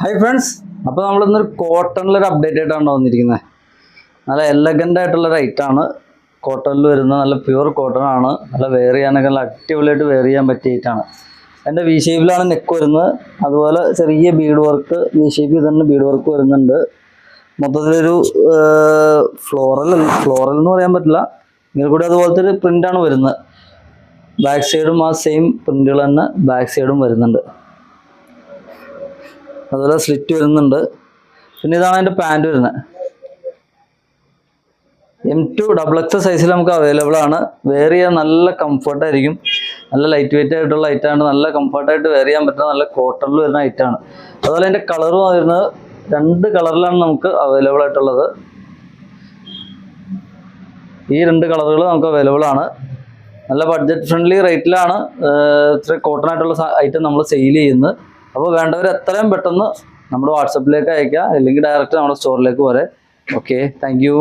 Hi friends, അപ്പോൾ നമ്മളിന്നൊരു കോട്ടണിലൊരു update ആയിട്ടാണ് വന്നിരിക്കുന്നത്. നല്ല എലഗൻ്റ് ആയിട്ടുള്ളൊരു ഐറ്റാണ് കോട്ടണിൽ വരുന്നത്. നല്ല പ്യുവർ കോട്ടൺ ആണ്. നല്ല വെയർ ചെയ്യാനൊക്കെ നല്ല അടിപൊളിയായിട്ട് വെയർ ചെയ്യാൻ പറ്റിയ ഐറ്റാണ്. എൻ്റെ വി ഷേപ്പിലാണ് നെക്ക് വരുന്നത്. അതുപോലെ ചെറിയ ബീഡ് വർക്ക്, വി ഷേപ്പിൽ തന്നെ ബീഡ് വർക്ക് വരുന്നുണ്ട്. മൊത്തത്തിലൊരു ഫ്ലോറൽ എന്ന് പറയാൻ പറ്റില്ല, ഇങ്ങനെ കൂടി അതുപോലത്തെ ഒരു പ്രിൻ്റാണ് വരുന്നത്. ബാക്ക് സൈഡും ആ സെയിം പ്രിൻ്റുകൾ തന്നെ ബാക്ക് സൈഡും വരുന്നുണ്ട്. അതുപോലെ സ്ലിറ്റ് വരുന്നുണ്ട്. പിന്നെ ഇതാണ് അതിൻ്റെ പാൻറ് വരുന്നത്. M2 XXL സൈസിൽ നമുക്ക് അവൈലബിൾ ആണ്. വെയർ ചെയ്യാൻ നല്ല കംഫർട്ടായിരിക്കും. നല്ല ലൈറ്റ് വെയിറ്റ് ആയിട്ടുള്ള ഐറ്റാണ്. നല്ല കംഫർട്ടായിട്ട് വെയർ ചെയ്യാൻ പറ്റുന്ന നല്ല കോട്ടണിൽ വരുന്ന ഐറ്റാണ്. അതുപോലെ അതിൻ്റെ കളറും വരുന്നത് 2 കളറിലാണ് നമുക്ക് അവൈലബിൾ ആയിട്ടുള്ളത്. ഈ 2 കളറുകൾ നമുക്ക് അവൈലബിൾ ആണ്. നല്ല ബഡ്ജറ്റ് ഫ്രണ്ട്ലി റേറ്റിലാണ് ഇത്ര കോട്ടൺ ആയിട്ടുള്ള ഐറ്റം നമ്മൾ സെയിൽ ചെയ്യുന്നത്. അപ്പോൾ വേണ്ടവർ എത്രയും പെട്ടെന്ന് നമ്മുടെ വാട്സപ്പിലേക്ക് അയക്കുക, അല്ലെങ്കിൽ ഡയറക്റ്റ് നമ്മുടെ സ്റ്റോറിലേക്ക് വരെ. Okay, thank you.